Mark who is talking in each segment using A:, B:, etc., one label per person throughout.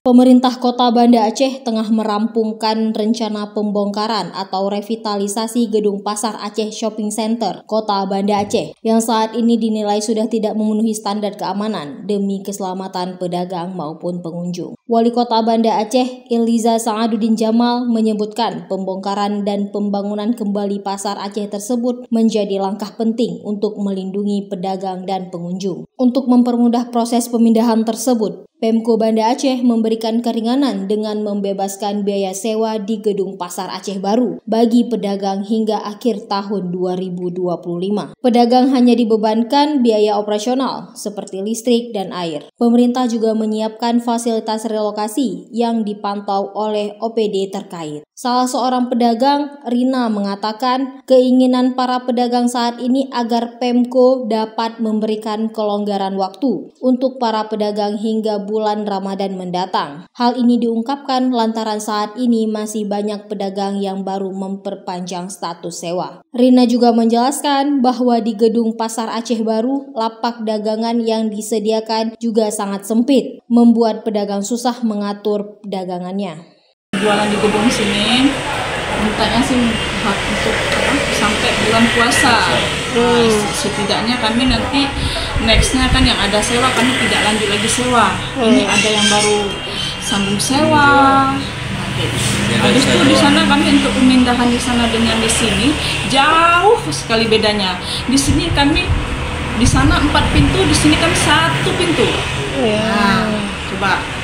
A: Pemerintah Kota Banda Aceh tengah merampungkan rencana pembongkaran atau revitalisasi gedung Pasar Aceh Shopping Center, Kota Banda Aceh, yang saat ini dinilai sudah tidak memenuhi standar keamanan demi keselamatan pedagang maupun pengunjung. Wali Kota Banda Aceh, Iliza Sa'aduddin Jamal, menyebutkan pembongkaran dan pembangunan kembali Pasar Aceh tersebut menjadi langkah penting untuk melindungi pedagang dan pengunjung. Untuk mempermudah proses pemindahan tersebut, Pemko Banda Aceh memberikan keringanan dengan membebaskan biaya sewa di gedung Pasar Aceh Baru bagi pedagang hingga akhir tahun 2025. Pedagang hanya dibebankan biaya operasional seperti listrik dan air. Pemerintah juga menyiapkan fasilitas relokasi yang dipantau oleh OPD terkait. Salah seorang pedagang, Rina, mengatakan keinginan para pedagang saat ini agar Pemko dapat memberikan kelonggaran waktu untuk para pedagang hingga bulan Ramadan mendatang. Hal ini diungkapkan lantaran saat ini masih banyak pedagang yang baru memperpanjang status sewa. Rina juga menjelaskan bahwa di gedung Pasar Aceh Baru, lapak dagangan yang disediakan juga sangat sempit, membuat pedagang susah mengatur dagangannya.
B: Jualan di gedung sini mintanya sih untuk sampai bulan puasa. Setidaknya kami nanti nextnya kan yang ada sewa, kami tidak lanjut lagi sewa. Ini ada yang baru sambung sewa. Habis itu di sana kami untuk pemindahan di sana dengan di sini jauh sekali bedanya. Di sini kami di sana 4 pintu, di sini kami 1 pintu. Nah, coba.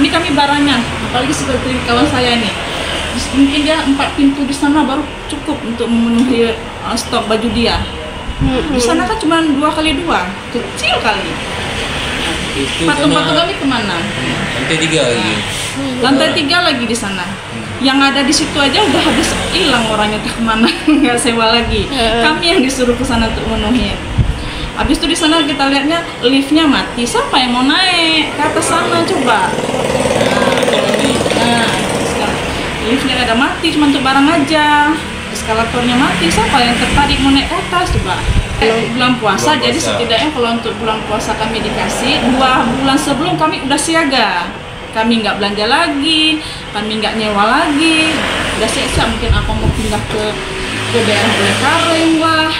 B: Ini kami barangnya, apalagi seperti kawan saya nih. Mungkin dia 4 pintu di sana baru cukup untuk memenuhi stok baju dia. Di sana kan cuma 2x2, kecil kali. Patung-patung kami kemana?
C: Lantai 3 lagi.
B: Lantai 3 lagi di sana. Yang ada di situ aja udah habis hilang orangnya, tak kemana, nggak sewa lagi. Kami yang disuruh ke sana untuk memenuhi. Habis itu di sana kita lihatnya liftnya mati. Siapa yang mau naik ke atas sana coba? Nah, liftnya ada mati, cuma untuk barang aja. Eskalatornya mati. Siapa yang tertarik mau naik ke atas coba? Bulan puasa, jadi setidaknya kalau untuk bulan puasa kami dikasih 2 bulan sebelum kami udah siaga. Kami nggak belanja lagi, kami nggak nyewa lagi. Udah siap-siap mungkin apa mau pindah ke daerah Bulekaring lah,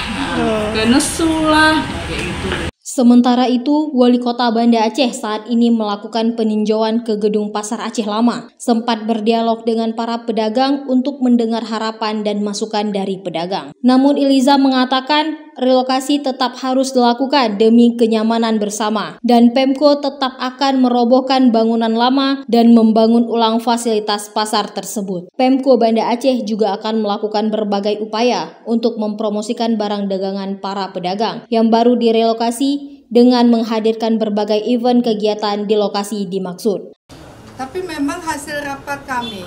B: ke Nesu lah, kayak gitu.
A: Sementara itu, Wali Kota Banda Aceh saat ini melakukan peninjauan ke gedung Pasar Aceh Lama, sempat berdialog dengan para pedagang untuk mendengar harapan dan masukan dari pedagang. Namun Iliza mengatakan relokasi tetap harus dilakukan demi kenyamanan bersama, dan Pemko tetap akan merobohkan bangunan lama dan membangun ulang fasilitas pasar tersebut. Pemko Banda Aceh juga akan melakukan berbagai upaya untuk mempromosikan barang dagangan para pedagang yang baru direlokasi dengan menghadirkan berbagai event kegiatan di lokasi dimaksud.
D: Tapi memang hasil rapat kami,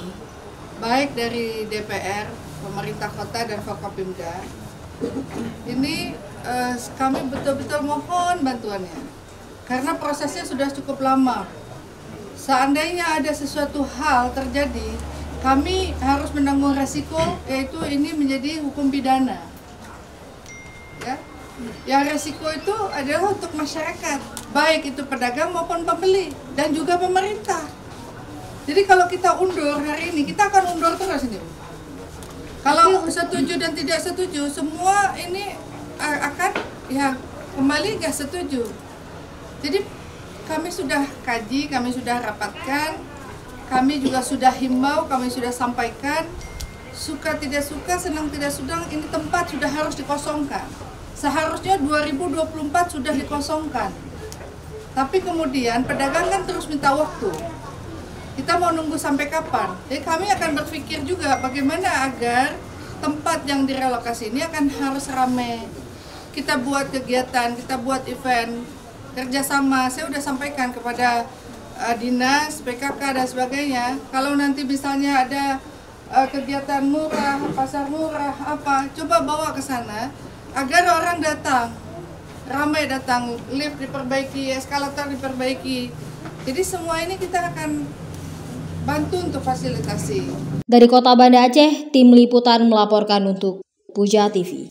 D: baik dari DPR, pemerintah kota dan Forkopimda, ini kami betul-betul mohon bantuannya. Karena prosesnya sudah cukup lama. Seandainya ada sesuatu hal terjadi, kami harus menanggung resiko, yaitu ini menjadi hukum pidana. Ya. Yang resiko itu adalah untuk masyarakat, baik itu pedagang maupun pembeli dan juga pemerintah. Jadi kalau kita undur hari ini, kita akan undur terus ini. Kalau setuju dan tidak setuju, semua ini akan ya kembali nggak setuju. Jadi kami sudah kaji, kami sudah rapatkan, kami juga sudah himbau, kami sudah sampaikan, suka tidak suka, senang tidak senang, ini tempat sudah harus dikosongkan. Seharusnya 2024 sudah dikosongkan. Tapi kemudian pedagang kan terus minta waktu. Kita mau nunggu sampai kapan? Jadi kami akan berpikir juga bagaimana agar tempat yang direlokasi ini akan harus ramai. Kita buat kegiatan, kita buat event, kerjasama. Saya sudah sampaikan kepada dinas, PKK dan sebagainya. Kalau nanti misalnya ada kegiatan murah, pasar murah, apa, coba bawa ke sana. Agar orang datang, ramai datang, lift diperbaiki, eskalator diperbaiki. Jadi semua ini kita akan bantu untuk fasilitasi.
A: Dari Kota Banda Aceh, tim liputan melaporkan untuk Puja TV.